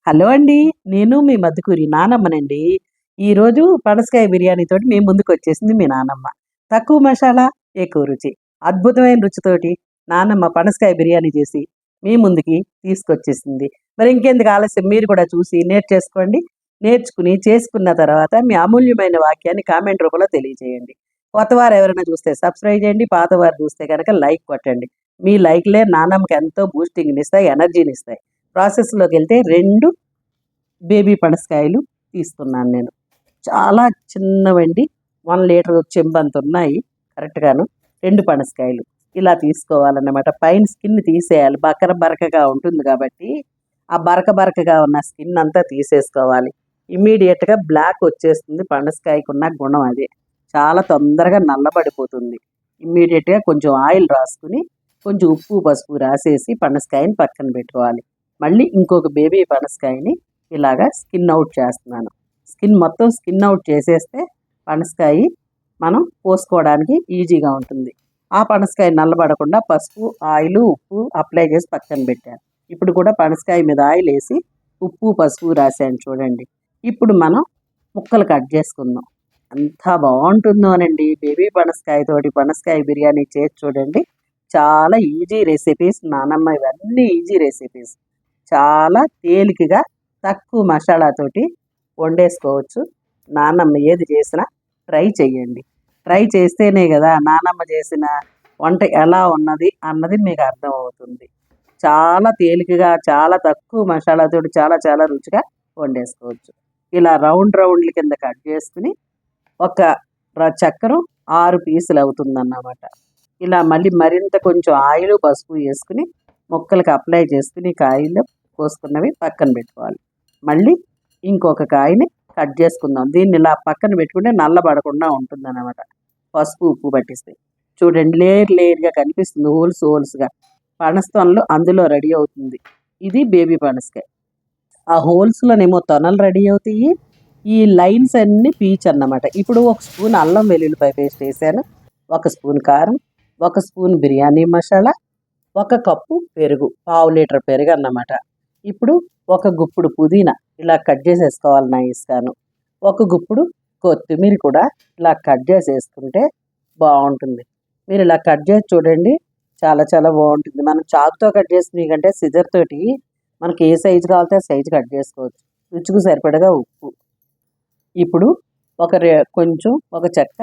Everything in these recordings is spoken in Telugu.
హలో అండి. నేను మీ మధుకూరి నానమ్మనండి. ఈరోజు పనసకాయ బిర్యానీతోటి మీ ముందుకొచ్చేసింది మీ నానమ్మ. తక్కువ మసాలా, ఎక్కువ రుచి. అద్భుతమైన రుచితోటి నానమ్మ పనసకాయ బిర్యానీ చేసి మీ ముందుకి తీసుకొచ్చేసింది. మరి ఇంకెందుకు ఆలస్యం, మీరు కూడా చూసి నేర్చేసుకోండి. నేర్చుకుని, చేసుకున్న తర్వాత మీ అమూల్యమైన వాక్యాన్ని కామెంట్ రూపంలో తెలియజేయండి. కొత్తవారు ఎవరైనా చూస్తే సబ్స్క్రైబ్ చేయండి. పాతవారు చూస్తే గనక లైక్ కొట్టండి. మీ లైక్‌లే నానమ్మకి ఎంతో బూస్టింగ్‌నిస్తాయి, ఎనర్జీనిస్తాయి. ప్రాసెస్‌లోకెళ్తే 2 బేబీ పనసకాయలు తీసుకున్నాను నేను. చాలా చిన్నవండి. 1 లీటర్ చెంబంతున్నాయి కరెక్ట్‌గాను. 2 పనసకాయలు. ఇలా తీసుకోవాలన్నమాట. పైన స్కిన్ తీసేయాలి. బరకగా ఉంటుంది కాబట్టి, ఆ బరకగా ఉన్న స్కిన్ అంతా తీసేసుకోవాలి. ఇమ్మీడియేట్‌గా బ్లాక్ వచ్చేస్తుంది. పనసకాయకున్న గుణం అదే. చాలా తొందరగా నల్లబడిపోతుంది. ఇమ్మీడియేట్‌గా కొంచెం ఆయిల్ రాసుకొని, కొంచెం ఉప్పు, పసుపు రాసేసి పనసకాయని పక్కన పెట్టుకోవాలి. మళ్ళీ ఇంకొక బేబీ పనసకాయని ఇలాగా స్కిన్ అవుట్ చేస్తున్నాను. స్కిన్ అవుట్ చేసేస్తే పనసకాయ మనం పోసుకోవడానికి ఈజీగా ఉంటుంది. ఆ పనసకాయ నల్లబడకుండా పసుపు, ఆయిలు, ఉప్పు అప్లై చేసి పక్కన పెట్టాను. ఇప్పుడు కూడా పనసకాయ మీద ఆయిల్ వేసి ఉప్పు, పసుపు రాశాను చూడండి. ఇప్పుడు మనం ముక్కలు కట్ చేసుకుందాం. ఎంత బాగుంటుందోనండి బేబీ పనసకాయతోటి పనసకాయ బిర్యానీ చేసి చూడండి. చాలా ఈజీ రెసిపీస్ నానమ్మ, ఇవన్నీ ఈజీ రెసిపీస్. చాలా తేలికగా తక్కువ మసాలాతోటి వండేసుకోవచ్చు. నానమ్మ ఏది చేసినా ట్రై చేయండి. ట్రై చేస్తేనే కదా నానమ్మ చేసిన వంట ఎలా ఉన్నది అన్నది మీకు అర్థమవుతుంది. చాలా తేలికగా, చాలా తక్కువ మసాలాతోటి చాలా చాలా రుచిగా వండేసుకోవచ్చు. ఇలా రౌండ్ల కింద కట్ చేసుకుని ఒక చక్కెర 6 పీసులు అవుతుందన్నమాట. ఇలా మళ్ళీ మరింత కొంచెం ఆయిలు, పసుపు వేసుకుని ముక్కలకి అప్లై చేసుకుని కాయలు కోసుకున్నవి పక్కన పెట్టుకోవాలి. మళ్ళీ ఇంకొక కాయని కట్ చేసుకుందాం. దీన్ని ఇలా పక్కన పెట్టుకుంటే నల్లబడకుండా ఉంటుందన్నమాట. పసుపు, ఉప్పు పట్టిస్తే చూడండి, లేయర్గా కనిపిస్తుంది, హోల్స్గా. పనస్తోనలు అందులో రెడీ అవుతుంది. ఇది బేబీ పనసకాయ. ఆ హోల్స్లోనేమో తొనలు రెడీ అవుతాయి. ఈ లైన్స్ అన్నీ పీచ్ అన్నమాట. ఇప్పుడు 1 స్పూన్ అల్లం వెల్లుల్లిపాయ పేస్ట్ వేసాను, 1 స్పూన్ కారం, 1 స్పూన్ బిర్యానీ మసాలా, 1 కప్పు పెరుగు, పావు లీటర్ పెరుగు అన్నమాట. ఇప్పుడు 1 గుప్పుడు పుదీనా ఇలా కట్ చేసేసుకోవాలి నైస్గాను. 1 గుప్పుడు కొత్తిమీర కూడా ఇలా కట్ చేసేసుకుంటే బాగుంటుంది. మీరు ఇలా కట్ చేసి చూడండి, చాలా చాలా బాగుంటుంది. మనం చాకుతో కట్ చేసుకునే కంటే సిజర్ తోటి మనకి ఏ సైజు కావాలితే ఆ సైజు కట్ చేసుకోవచ్చు. రుచికి సరిపడగా ఉప్పు. ఇప్పుడు కొంచెం ఒక చెక్క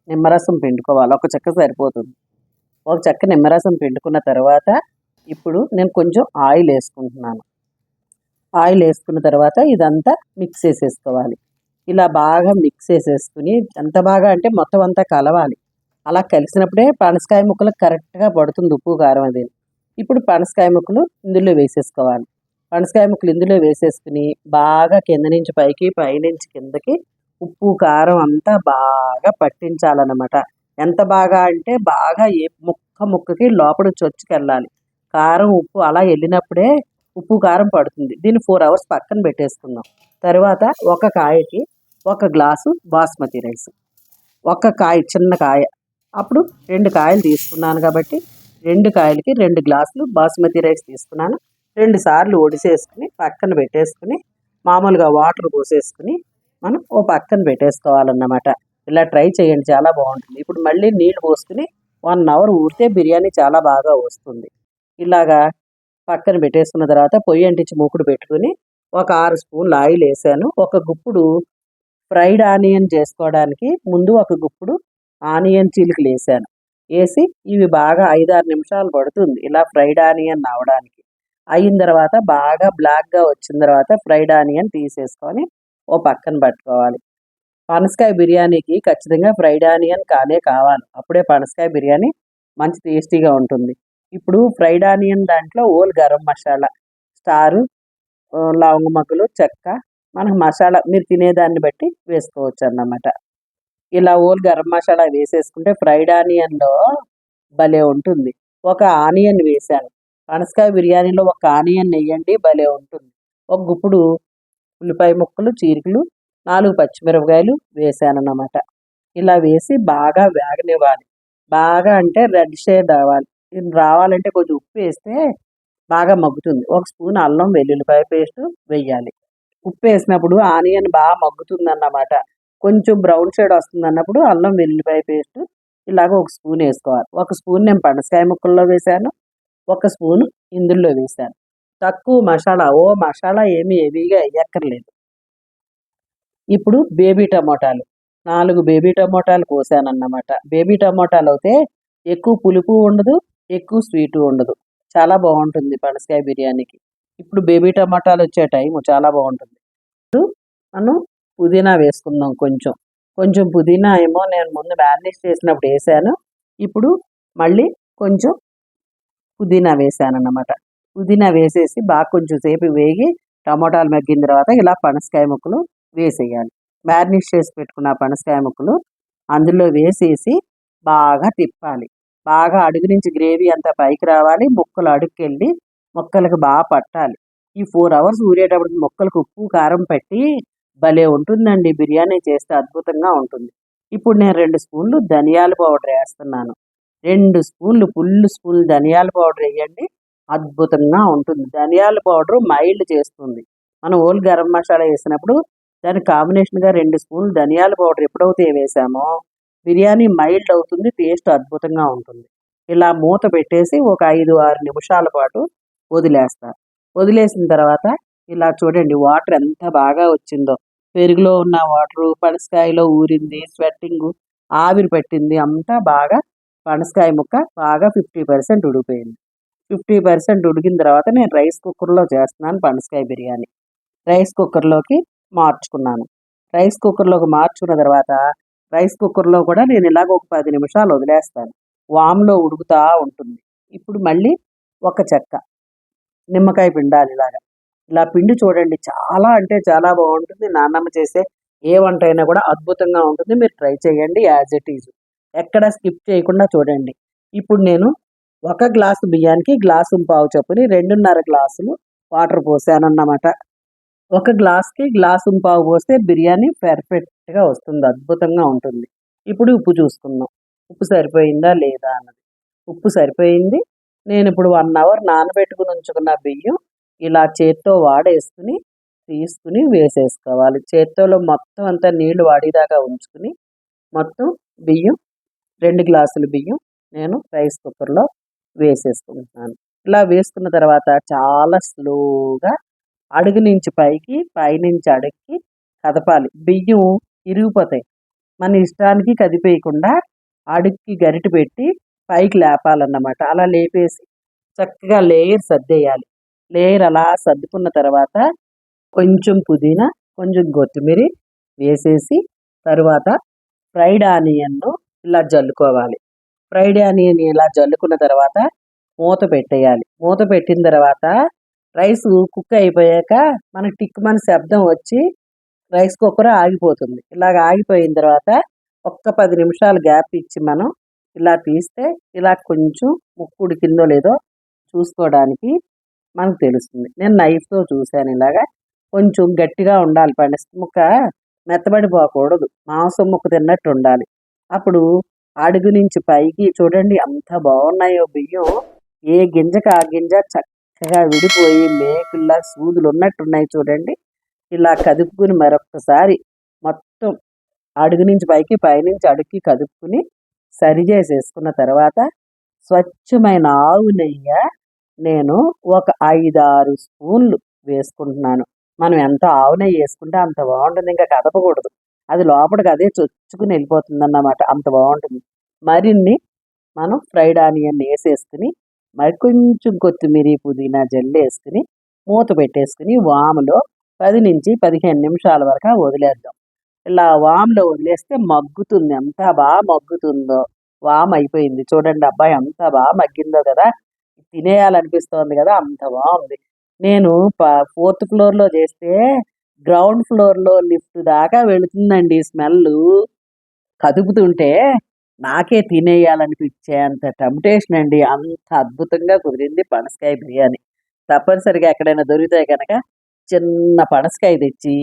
నిమ్మరసం పిండుకోవాలి. 1 చెక్క సరిపోతుంది. 1 చెక్క నిమ్మరసం పిండుకున్న తర్వాత ఇప్పుడు నేను కొంచెం ఆయిల్ వేసుకుంటున్నాను. ఆయిల్ వేసుకున్న తర్వాత ఇదంతా మిక్స్ చేసేసుకోవాలి. ఇలా బాగా మిక్స్ చేసేసుకుని, ఎంత బాగా అంటే మొత్తం అంతా కలవాలి. అలా కలిసినప్పుడే పనసకాయ ముక్కలకు కరెక్ట్గా పడుతుంది ఉప్పు, కారం అది. ఇప్పుడు పనసకాయ ముక్కలు ఇందులో వేసేసుకోవాలి. పనసకాయ ముక్కలు ఇందులో వేసేసుకుని బాగా కింద నుంచి పైకి, పైనుంచి కిందకి ఉప్పు, కారం అంతా బాగా పట్టించాలన్నమాట. ఎంత బాగా అంటే బాగా ముక్కకి లోపల చొచ్చుకెళ్ళాలి. కారం, ఉప్పు అలా వెళ్ళినప్పుడే ఉప్పు, కారం పడుతుంది. దీన్ని 4 అవర్స్ పక్కన పెట్టేసుకుందాం. తర్వాత ఒక కాయకి 1 గ్లాసు బాస్మతి రైస్, చిన్న కాయ. అప్పుడు 2 కాయలు తీసుకున్నాను కాబట్టి 2 కాయలకి 2 గ్లాసులు బాస్మతి రైస్ తీసుకున్నాను. 2 సార్లు ఒడిసేసుకుని పక్కన పెట్టేసుకుని మామూలుగా వాటర్ పోసేసుకుని మనం పక్కన పెట్టేసుకోవాలన్నమాట. ఇలా ట్రై చేయండి, చాలా బాగుంటుంది. ఇప్పుడు మళ్ళీ నీళ్లు పోసుకుని 1 అవర్ ఊరితే బిర్యానీ చాలా బాగా వస్తుంది. ఇలాగా పక్కన పెట్టేసుకున్న తర్వాత పొయ్యి అంటించి మూకుడు పెట్టుకుని 6 స్పూన్లు ఆయిల్ వేసాను. 1 గుప్పుడు ఫ్రైడ్ ఆనియన్ చేసుకోవడానికి ముందు 1 గుప్పుడు ఆనియన్ చీలికలు వేసాను. వేసి ఇవి బాగా 5-6 నిమిషాలు పడుతుంది ఇలా ఫ్రైడ్ ఆనియన్ అవడానికి. అయిన తర్వాత బాగా బ్లాక్గా వచ్చిన తర్వాత ఫ్రైడ్ ఆనియన్ తీసేసుకొని పక్కన పట్టుకోవాలి. పనసకాయ బిర్యానీకి ఖచ్చితంగా ఫ్రైడ్ ఆనియన్ కావాలి. అప్పుడే పనసకాయ బిర్యానీ మంచి టేస్టీగా ఉంటుంది. ఇప్పుడు ఫ్రైడ్ ఆనియన్ దాంట్లో గరం మసాలా, స్టారు, లవంగ మొగ్గలు, చెక్క, మనకు మసాలా మీరు తినేదాన్ని బట్టి వేసుకోవచ్చు అన్నమాట. ఇలా గరం మసాలా వేసేసుకుంటే ఫ్రైడ్ ఆనియన్లో భలే ఉంటుంది. 1 ఆనియన్ వేసాను. పనసకాయ బిర్యానీలో 1 ఆనియన్ వేయండి, భలే ఉంటుంది. 1 గుప్పుడు ఉల్లిపాయ ముక్కలు, చీరికలు, 4 పచ్చిమిరపకాయలు వేసానన్నమాట. ఇలా వేసి బాగా వేగనివ్వాలి. బాగా అంటే రెడ్ షేడ్ రావాలి. రావాలంటే కొంచెం ఉప్పు వేస్తే బాగా మగ్గుతుంది. ఒక స్పూన్ అల్లం వెల్లుల్లిపాయ పేస్ట్ వెయ్యాలి. ఉప్పు వేసినప్పుడు ఆనియన్ బాగా మగ్గుతుందన్నమాట. కొంచెం బ్రౌన్ షేడ్ వస్తుందన్నప్పుడు అల్లం వెల్లుల్లిపాయ పేస్ట్ ఇలాగ ఒక స్పూన్ వేసుకోవాలి. ఒక స్పూన్ నేను పనసకాయ ముక్కల్లో వేశాను. ఒక స్పూన్ ఇందులో వేశాను. తక్కువ మసాలా, మసాలా ఏమీ హెవీగా ఎయ్యక్కర్లేదు. ఇప్పుడు బేబీ టమోటాలు 4 బేబీ టమోటాలు కోసానన్నమాట. బేబీ టమోటాలు అయితే ఎక్కువ పులుపు ఉండదు, ఎక్కువ స్వీటు ఉండదు. చాలా బాగుంటుంది పనసకాయ బిర్యానీకి. ఇప్పుడు బేబీ టమాటాలు వచ్చే టైం చాలా బాగుంటుంది. ఇప్పుడు మనం పుదీనా వేసుకుందాం కొంచెం. కొంచెం పుదీనా ఏమో నేను ముందు మ్యారినేట్ చేసినప్పుడు వేసాను. ఇప్పుడు మళ్ళీ కొంచెం పుదీనా వేసానన్నమాట. పుదీనా వేసేసి బాగా కొంచెం సేపు వేగి టమోటాలు మగ్గిన తర్వాత ఇలా పనసకాయ ముక్కలు వేసేయాలి. మ్యారినేట్ చేసి పెట్టుకున్న పనసకాయ ముక్కలు అందులో వేసేసి బాగా తిప్పాలి. బాగా అడుగు నుంచి గ్రేవీ అంతా పైకి రావాలి. ముక్కలు అడుక్కెళ్ళి ముక్కలకు బాగా పట్టాలి. ఈ 4 అవర్స్ ఊరేటప్పటికి ముక్కలకు ఉప్పు, కారం పట్టి భలే ఉంటుందండి. బిర్యానీ చేస్తే అద్భుతంగా ఉంటుంది. ఇప్పుడు నేను 2 స్పూన్లు ధనియాల పౌడర్ వేస్తున్నాను. 2 స్పూన్లు ఫుల్ స్పూన్ ధనియాల పౌడర్ వేయండి. అద్భుతంగా ఉంటుంది. ధనియాల పౌడర్ మైల్డ్ చేస్తుంది. మనం ఓన్లీ గరం మసాలా వేసినప్పుడు దానికి కాంబినేషన్‌గా 2 స్పూన్లు ధనియాల పౌడర్ ఎప్పుడైతే వేసామో బిర్యానీ మైల్డ్ అవుతుంది. టేస్ట్ అద్భుతంగా ఉంటుంది. ఇలా మూత పెట్టేసి ఒక 5, 6 నిమిషాల పాటు వదిలేస్తా. వదిలేసిన తర్వాత ఇలా చూడండి వాటర్ ఎంత బాగా వచ్చిందో. పెరుగులో ఉన్న వాటరు, పనసకాయలో ఊరింది, స్వెట్టింగు, ఆవిరి పట్టింది అంతా బాగా పనసకాయ ముక్క బాగా 50% ఉడికిపోయింది. 50% ఉడికిన తర్వాత నేను రైస్ కుక్కర్‌లో చేస్తున్నాను పనసకాయ బిర్యానీ. రైస్ కుక్కర్‌లోకి మార్చుకున్నాను. రైస్ కుక్కర్‌లోకి మార్చుకున్న తర్వాత రైస్ కుక్కర్‌లో కూడా నేను ఇలాగ ఒక 10 నిమిషాలు వదిలేస్తాను. వామ్‌లో ఉడుకుతా ఉంటుంది. ఇప్పుడు మళ్ళీ ఒక చెక్క నిమ్మకాయ పిండాలి ఇలాగా. ఇలా పిండి చూడండి చాలా అంటే చాలా బాగుంటుంది. నాన్నమ్మ చేసే ఏ వంట అయినా కూడా అద్భుతంగా ఉంటుంది. మీరు ట్రై చేయండి యాజ్ ఇట్ ఈజ్. ఎక్కడ స్కిప్ చేయకుండా చూడండి. ఇప్పుడు నేను ఒక గ్లాసు బియ్యానికి గ్లాసుంపావు చొప్పున 2.5 గ్లాసులు వాటర్ పోసానన్నమాట. ఒక గ్లాస్‌కి గ్లాసుంపావు పోస్తే బిర్యానీ పర్ఫెక్ట్‌గా వస్తుంది. అద్భుతంగా ఉంటుంది. ఇప్పుడు ఉప్పు చూసుకుందాం. ఉప్పు సరిపోయిందా లేదా అన్నది. ఉప్పు సరిపోయింది. నేనిప్పుడు 1 అవర్ నానబెట్టుకొని ఉంచుకున్న బియ్యం ఇలా చేత్తో వాడేసుకొని, తీసుకొని వేసేసుకోవాలి. చేత్తోలో మొత్తం అంతా నీళ్లు వాడేదాకా ఉంచుకొని, మొత్తం బియ్యం 2 గ్లాసుల బియ్యం నేను రైస్ కుక్కర్‌లో వేసేసుకుంటున్నాను. ఇలా వేసుకున్న తర్వాత చాలా స్లోగా అడుగు నుంచి పైకి, పైనుంచి అడుక్కి కదపాలి. బియ్యం ఇరిగిపోతాయి. మన ఇష్టానికి కదిపేయకుండా అడుక్కి గరిటె పెట్టి పైకి లేపాలన్నమాట. అలా లేపేసి చక్కగా లేయర్ సర్దేయాలి. లేయర్ అలా సర్దుకున్న తర్వాత కొంచెం పుదీనా, కొంచెం కొత్తిమీర వేసేసి తరువాత ఫ్రైడ్ ఆనియన్‌ను ఇలా జల్లుకోవాలి. ఫ్రైడ్ ఆనియన్ ఇలా జల్లుకున్న తర్వాత మూత పెట్టేయాలి. మూత పెట్టిన తర్వాత రైసు కుక్ అయిపోయాక మనకి టిక్కుమని శబ్దం వచ్చి రైస్ కుక్కర్ ఆగిపోతుంది. ఇలాగ ఆగిపోయిన తర్వాత ఒక్క 10 నిమిషాలు గ్యాప్ ఇచ్చి మనం ఇలా తీస్తే ఇలా కొంచెం ముక్కు ఉడికిందో లేదో చూసుకోవడానికి మనకు తెలుస్తుంది. నేను నైఫ్‌తో చూసాను ఇలాగా. కొంచెం గట్టిగా ఉండాలి పనస ముక్క మెత్తబడిపోకూడదు. మాంసం ముక్క తిన్నట్టు ఉండాలి. అప్పుడు అడుగు నుంచి పైకి చూడండి ఎంత బాగున్నాయో బియ్యం. ఏ గింజకి ఆ గింజ చక్కగా విడిపోయి మేకుల్లా సూదులున్నట్టున్నాయి చూడండి. ఇలా కదుపుకొని మరొక్కసారి మొత్తం అడుగు నుంచి పైకి, పైనుంచి అడుక్కి కదుపుకొని సరిచేసేసుకున్న తర్వాత స్వచ్ఛమైన ఆవు నెయ్యి నేను ఒక 5, 6 స్పూన్లు వేసుకుంటున్నాను. మనం ఎంత ఆవు నెయ్యి వేసుకుంటే అంత బాగుంటుంది. ఇంకా కదపకూడదు. అది లోపలికి అదే చొచ్చుకుని వెళ్ళిపోతుందన్నమాట. అంత బాగుంటుంది. మరిన్ని మనం ఫ్రైడ్ ఆనియన్ వేసేసుకుని మరి కొంచెం కొత్తిమీర, పుదీనా జల్లేసుకుని మూత పెట్టేసుకుని వాములో 10-15 నిమిషాల వరకు వదిలేద్దాం. ఇలా వామ్‌లో వదిలేస్తే మగ్గుతుంది. ఎంత బాగా మగ్గుతుందో. వామ్ అయిపోయింది. చూడండి అబ్బాయి ఎంత బాగా మగ్గిందో కదా! తినేయాలనిపిస్తోంది కదా! అంత బావుంది. నేను ప 4థ్ ఫ్లోర్‌లో చేస్తే గ్రౌండ్ ఫ్లోర్‌లో లిఫ్ట్ దాకా వెళుతుందండి స్మెల్లు. కదుపుతుంటే నాకే తినేయాలనిపించేంత టెంప్టేషన్ అండి. అంత అద్భుతంగా కుదిరింది పనసకాయ బిర్యానీ. తప్పనిసరిగా ఎక్కడైనా దొరికితే గనక చిన్న పనసకాయ తెచ్చి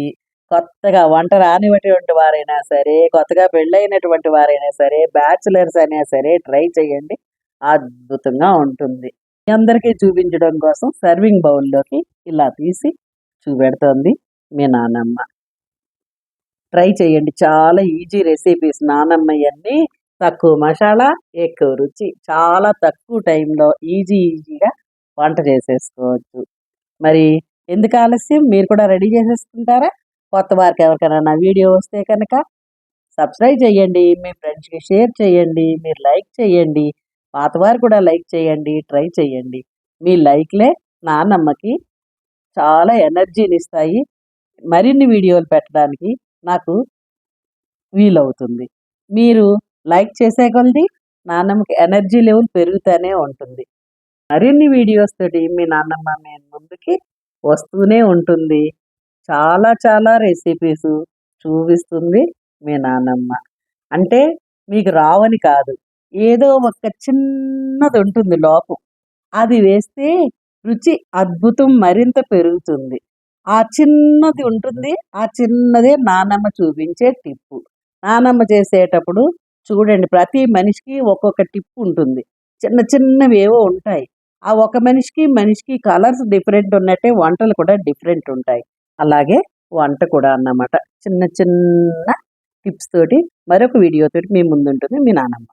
కొత్తగా వంట రానిటువంటి వారైనా సరే, కొత్తగా పెళ్ళైనటువంటి వారైనా సరే, బ్యాచిలర్స్ అయినా సరే ట్రై చేయండి. అద్భుతంగా ఉంటుంది. మీ అందరికీ చూపించడం కోసం సర్వింగ్ బౌల్లోకి ఇలా తీసి చూపెడుతోంది మీ నానమ్మ. ట్రై చేయండి, చాలా ఈజీ రెసిపీస్ నానమ్మయన్నీ. తక్కువ మసాలా, ఎక్కువ రుచి, చాలా తక్కువ టైంలో ఈజీగా వంట చేసేసుకోవచ్చు. మరి ఎందుకు ఆలస్యం, మీరు కూడా రెడీ చేసేసుకుంటారా? కొత్త వారికి ఎవరికైనా నా వీడియో వస్తే కనుక సబ్స్క్రైబ్ చేయండి, మీ ఫ్రెండ్స్కి షేర్ చేయండి, మీరు లైక్ చేయండి, పాతవారు కూడా లైక్ చేయండి, ట్రై చేయండి. మీ లైక్లే నానమ్మకి చాలా ఎనర్జీని ఇస్తాయి, మరిన్ని వీడియోలు పెట్టడానికి నాకు వీలవుతుంది. మీరు లైక్ చేసే కొలది నాన్నమ్మకి ఎనర్జీ లెవెల్ పెరుగుతూనే ఉంటుంది. మరిన్ని వీడియోస్ తోటి మీ నాన్నమ్మ మీ ముందుకి వస్తూనే ఉంటుంది. చాలా చాలా రెసిపీస్ చూపిస్తుంది మీ నాన్నమ్మ. అంటే మీకు రావని కాదు, ఏదో ఒక చిన్నది ఉంటుంది లోపం, అది వేస్తే రుచి అద్భుతం మరింత పెరుగుతుంది. ఆ చిన్నది ఉంటుంది, ఆ చిన్నదే నానమ్మ చూపించే టిప్పు. నానమ్మ చేసేటప్పుడు చూడండి, ప్రతి మనిషికి ఒక్కొక్క టిప్ ఉంటుంది. చిన్న చిన్నవి ఏవో ఉంటాయి. ఆ ఒక మనిషికి కలర్స్ డిఫరెంట్ ఉన్నట్టే వంటలు కూడా డిఫరెంట్ ఉంటాయి. అలాగే వంట కూడా అన్నమాట. చిన్న చిన్న టిప్స్ తోటి మరొక వీడియో తోటి మీ ముందుంటుంది మీ నానమ్మ.